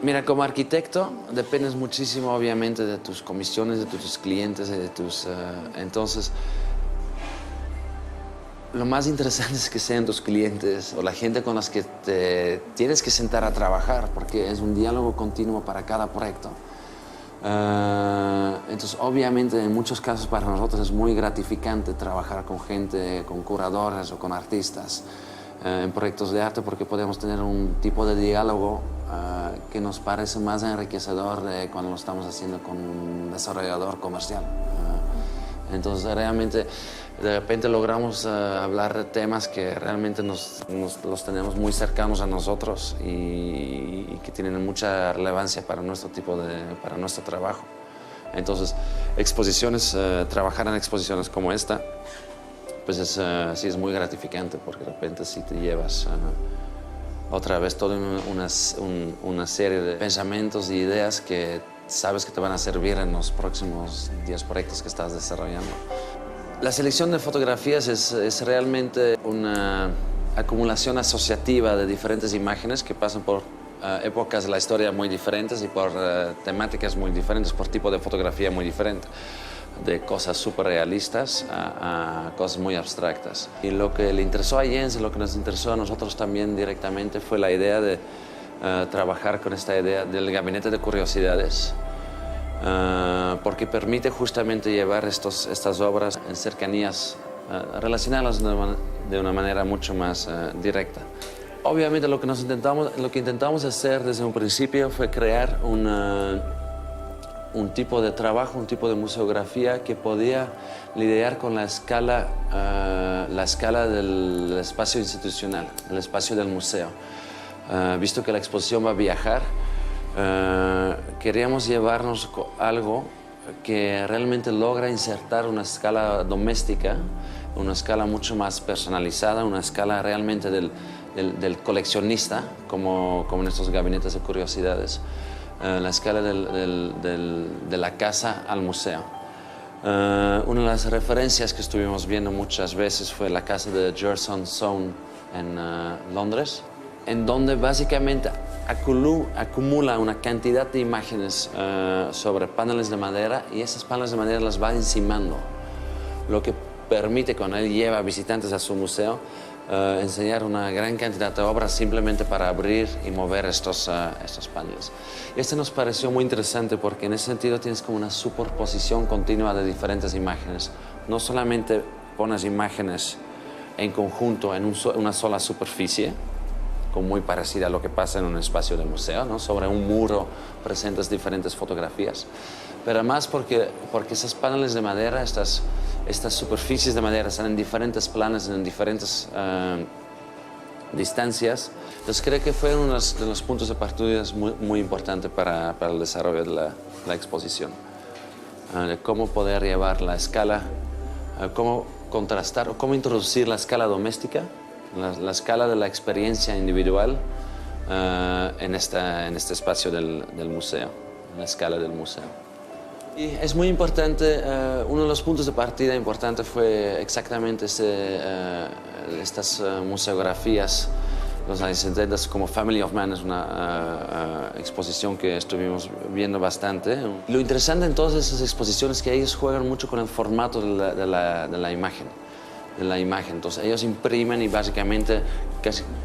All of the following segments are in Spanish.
Mira, como arquitecto dependes muchísimo obviamente de tus comisiones, de tus clientes, de tus... entonces, lo más interesante es que sean tus clientes o la gente con las que te tienes que sentar a trabajar, porque es un diálogo continuo para cada proyecto. Entonces, obviamente, en muchos casos para nosotros es muy gratificante trabajar con gente, con curadores o con artistas en proyectos de arte, porque podemos tener un tipo de diálogo que nos parece más enriquecedor de cuando lo estamos haciendo con un desarrollador comercial. Entonces, realmente, de repente logramos hablar de temas que realmente los tenemos muy cercanos a nosotros y que tienen mucha relevancia para nuestro para nuestro trabajo. Entonces, trabajar en exposiciones como esta, pues sí es muy gratificante, porque de repente sí te llevas otra vez toda una serie de pensamientos y ideas que sabes que te van a servir en los próximos 10 proyectos que estás desarrollando. La selección de fotografías es realmente una acumulación asociativa de diferentes imágenes que pasan por épocas de la historia muy diferentes y por temáticas muy diferentes, por tipo de fotografía muy diferente, de cosas súper realistas a cosas muy abstractas. Y lo que le interesó a Jens y lo que nos interesó a nosotros también directamente fue la idea de trabajar con esta idea del gabinete de curiosidades, porque permite justamente llevar estas obras en cercanías, relacionarlas de una manera mucho más directa. Obviamente lo que intentamos hacer desde un principio fue crear un tipo de trabajo, un tipo de museografía que podía lidiar con la escala del espacio institucional, el espacio del museo. Visto que la exposición va a viajar, queríamos llevarnos algo que realmente logra insertar una escala doméstica, una escala mucho más personalizada, una escala realmente del coleccionista, como en estos gabinetes de curiosidades, la escala de la casa al museo. Una de las referencias que estuvimos viendo muchas veces fue la casa de Gerson Soane en Londres, en donde básicamente acumula una cantidad de imágenes sobre paneles de madera, y esas paneles de madera las va encimando, lo que permite, cuando él lleva visitantes a su museo, enseñar una gran cantidad de obras simplemente para abrir y mover estos paneles. Este nos pareció muy interesante porque en ese sentido tienes como una superposición continua de diferentes imágenes. No solamente pones imágenes en conjunto en una sola superficie, como muy parecida a lo que pasa en un espacio de museo, ¿no? Sobre un muro presentas diferentes fotografías, pero además porque esos paneles de madera, estas superficies de madera están en diferentes planos, en diferentes distancias. Entonces creo que fue uno de los puntos de partida muy importante para el desarrollo de la exposición, de cómo poder llevar la escala, cómo contrastar o cómo introducir la escala doméstica, la escala de la experiencia individual en este espacio del museo, en la escala del museo. Y es muy importante, uno de los puntos de partida importante fue exactamente estas museografías, los años 70, como Family of Man. Es una exposición que estuvimos viendo bastante. Lo interesante en todas esas exposiciones es que ellos juegan mucho con el formato de la imagen. Entonces ellos imprimen y básicamente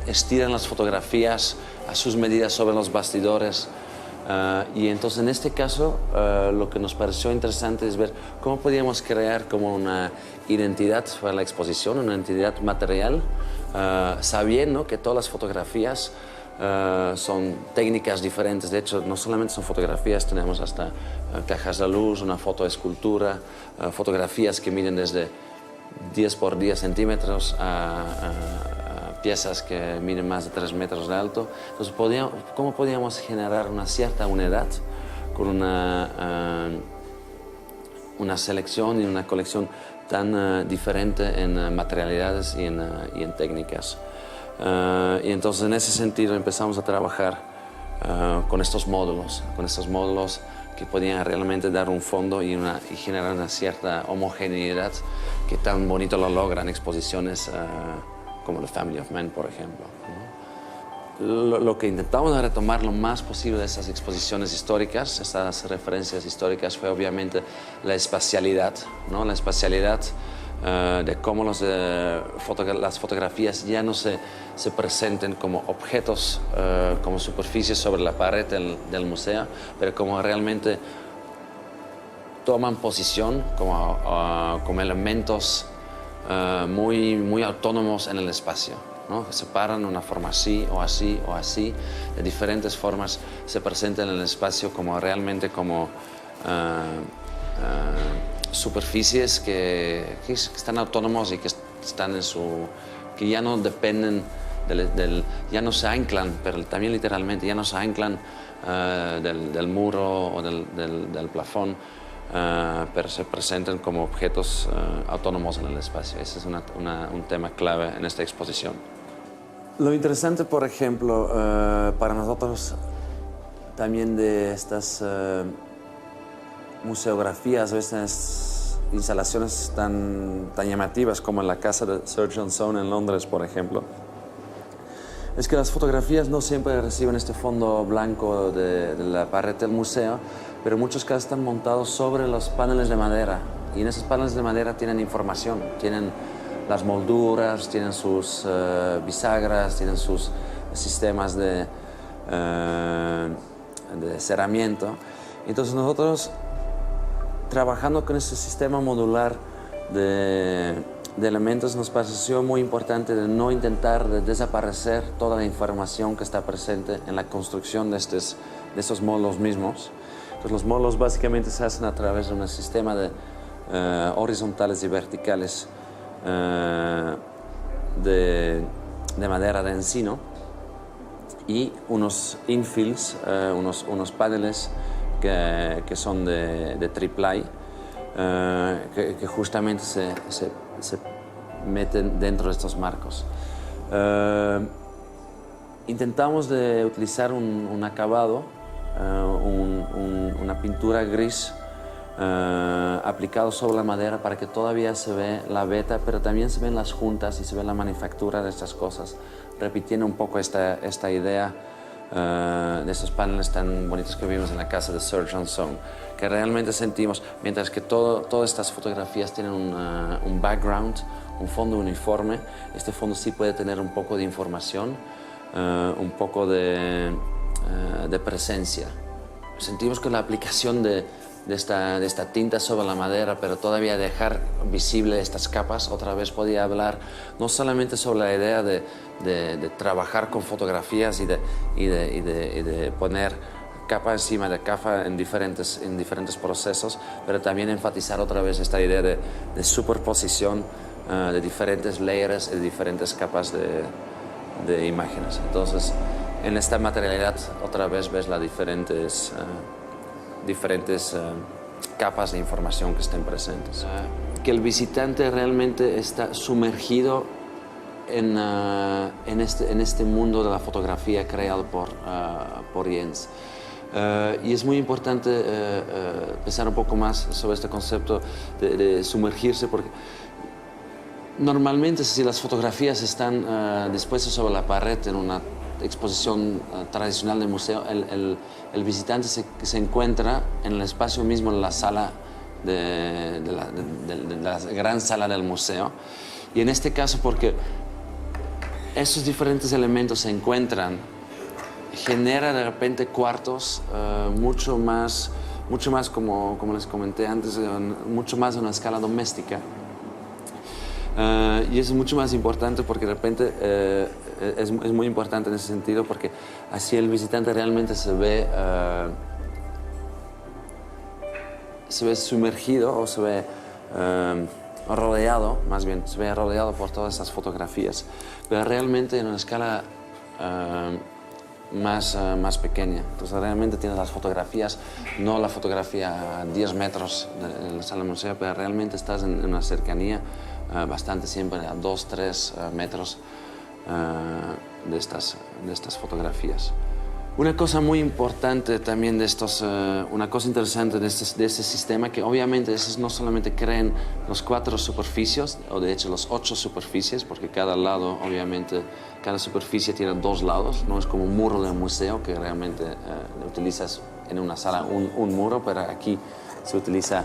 estiran las fotografías a sus medidas sobre los bastidores. Y entonces en este caso lo que nos pareció interesante es ver cómo podíamos crear como una identidad para la exposición, una identidad material, sabiendo que todas las fotografías son técnicas diferentes. De hecho, no solamente son fotografías, tenemos hasta cajas de luz, una fotoescultura, fotografías que miden desde 10 por 10 centímetros a piezas que miden más de 3 metros de alto. Entonces, ¿cómo podíamos generar una cierta unidad con una selección y una colección tan diferente en materialidades y en técnicas? Y entonces, en ese sentido, empezamos a trabajar con estos módulos que podían realmente dar un fondo y generar una cierta homogeneidad que tan bonito lo logran exposiciones como The Family of Man, por ejemplo, ¿no? lo que intentamos es retomar lo más posible de esas exposiciones históricas, estas referencias históricas, fue obviamente la espacialidad, ¿no? La espacialidad de cómo las fotografías ya no se presenten como objetos, como superficies sobre la pared del museo, pero como realmente toman posición como elementos muy autónomos en el espacio, ¿no? Que se paran de una forma así o así o así, de diferentes formas se presentan en el espacio como realmente como superficies que están autónomos y que están que ya no dependen ya no se anclan, pero también literalmente ya no se anclan del muro o del plafón, pero se presentan como objetos autónomos en el espacio. Ese es un tema clave en esta exposición. Lo interesante, por ejemplo, para nosotros también de estas museografías o estas instalaciones tan llamativas como en la casa de Sir John Soane en Londres, por ejemplo, es que las fotografías no siempre reciben este fondo blanco de la pared del museo, pero en muchos casos están montados sobre los paneles de madera, y en esos paneles de madera tienen información, tienen las molduras, tienen sus bisagras, tienen sus sistemas de cerramiento. Entonces nosotros, trabajando con ese sistema modular de elementos, nos pareció muy importante de no intentar desaparecer toda la información que está presente en la construcción de estos módulos mismos. Entonces los módulos básicamente se hacen a través de un sistema de horizontales y verticales de madera de encino y unos infills, unos paneles que son de triplay, que justamente se meten dentro de estos marcos. Intentamos de utilizar un acabado, una pintura gris aplicado sobre la madera para que todavía se ve la veta, pero también se ven las juntas y se ve la manufactura de estas cosas, repitiendo un poco esta idea de estos paneles tan bonitos que vimos en la casa de Sir John Soane, que realmente sentimos, mientras que todas estas fotografías tienen un background, un fondo uniforme, este fondo sí puede tener un poco de información, un poco de presencia. Sentimos que la aplicación de esta tinta sobre la madera, pero todavía dejar visible estas capas, otra vez podía hablar no solamente sobre la idea de trabajar con fotografías y de poner capa encima de capa en diferentes procesos, pero también enfatizar otra vez esta idea de superposición de diferentes layers y de diferentes capas de imágenes. Entonces, en esta materialidad otra vez ves las diferentes capas de información que estén presentes. Que el visitante realmente está sumergido en este mundo de la fotografía creado por Jens. Y es muy importante pensar un poco más sobre este concepto de sumergirse, porque normalmente si las fotografías están dispuestas sobre la pared en una exposición tradicional del museo, el visitante se encuentra en el espacio mismo, en la sala de la gran sala del museo. Y en este caso, porque esos diferentes elementos se encuentran, genera de repente cuartos mucho más como les comenté antes, mucho más de una escala doméstica. Y es mucho más importante porque de repente es muy importante en ese sentido, porque así el visitante realmente se ve sumergido o se ve rodeado, más bien, se ve rodeado por todas esas fotografías, pero realmente en una escala más pequeña. Entonces realmente tienes las fotografías, no la fotografía a 10 metros de la sala del museo, pero realmente estás en una cercanía bastante, siempre a 2-3 metros de estas fotografías. Una cosa muy importante también de estos, una cosa interesante de este sistema, que obviamente esos no solamente crean los 4 superficies, o de hecho los 8 superficies, porque cada lado, obviamente, cada superficie tiene 2 lados, no es como un muro de museo, que realmente utilizas en una sala un muro, pero aquí se utiliza,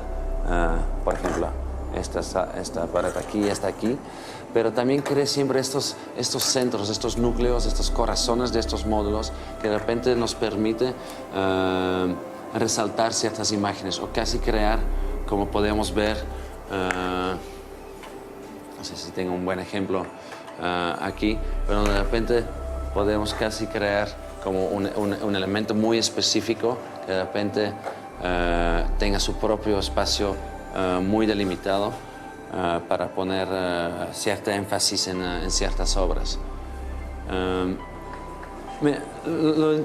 por ejemplo, esta pared aquí y esta aquí, pero también crea siempre estos centros, estos núcleos, estos corazones de estos módulos que de repente nos permite resaltar ciertas imágenes o casi crear, como podemos ver, no sé si tengo un buen ejemplo aquí, pero de repente podemos casi crear como un elemento muy específico que de repente tenga su propio espacio muy delimitado para poner cierta énfasis en ciertas obras.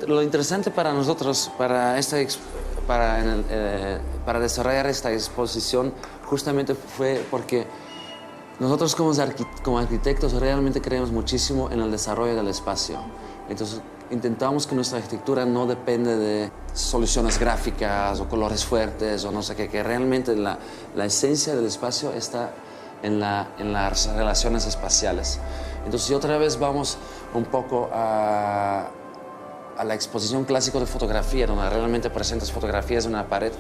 Lo interesante para nosotros, para desarrollar esta exposición, justamente fue porque nosotros como arquitectos realmente creemos muchísimo en el desarrollo del espacio. Entonces intentamos que nuestra arquitectura no depende de soluciones gráficas o colores fuertes o no sé qué, que realmente la esencia del espacio está en las relaciones espaciales. Entonces, si otra vez vamos un poco a la exposición clásica de fotografía, donde realmente presentas fotografías en una pared,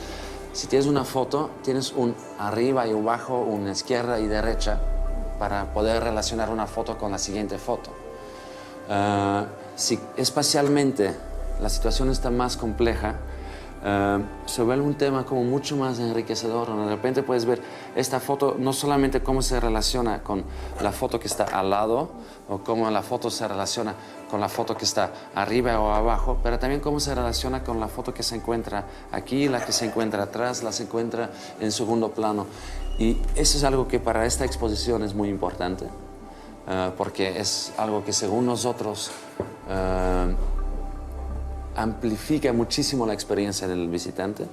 si tienes una foto, tienes un arriba y un abajo, una izquierda y derecha, para poder relacionar una foto con la siguiente foto. Si espacialmente la situación está más compleja, se vuelve un tema como mucho más enriquecedor, donde de repente puedes ver esta foto, no solamente cómo se relaciona con la foto que está al lado, o cómo la foto se relaciona con la foto que está arriba o abajo, pero también cómo se relaciona con la foto que se encuentra aquí, la que se encuentra atrás, la se encuentra en segundo plano. Y eso es algo que para esta exposición es muy importante, porque es algo que según nosotros amplifica muchísimo la experiencia del visitante,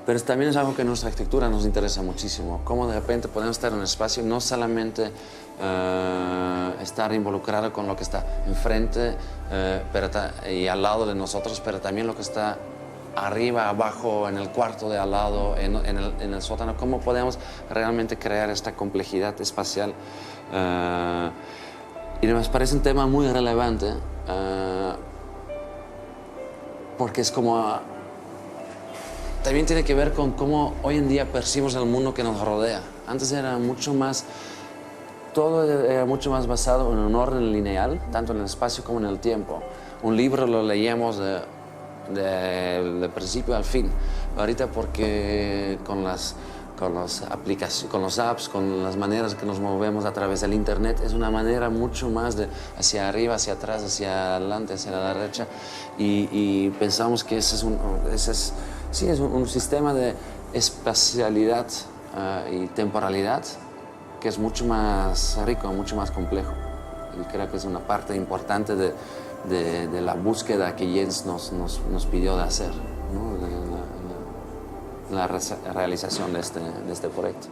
pero también es algo que en nuestra arquitectura nos interesa muchísimo, cómo de repente podemos estar en un espacio, no solamente estar involucrado con lo que está enfrente y al lado de nosotros, pero también lo que está arriba, abajo, en el cuarto de al lado, en el sótano, cómo podemos realmente crear esta complejidad espacial. Y nos parece un tema muy relevante, porque es como también tiene que ver con cómo hoy en día percibimos el mundo que nos rodea. Antes era mucho más, todo era mucho más basado en un orden lineal, tanto en el espacio como en el tiempo. Un libro lo leíamos de principio al fin. Ahorita porque con las aplicaciones, con los apps, con las maneras que nos movemos a través del internet, es una manera mucho más de hacia arriba, hacia atrás, hacia adelante, hacia la derecha, y pensamos que ese es un sistema de espacialidad y temporalidad que es mucho más rico, mucho más complejo, y creo que es una parte importante de la búsqueda que Jens nos pidió de hacer, ¿no? La realización de este proyecto.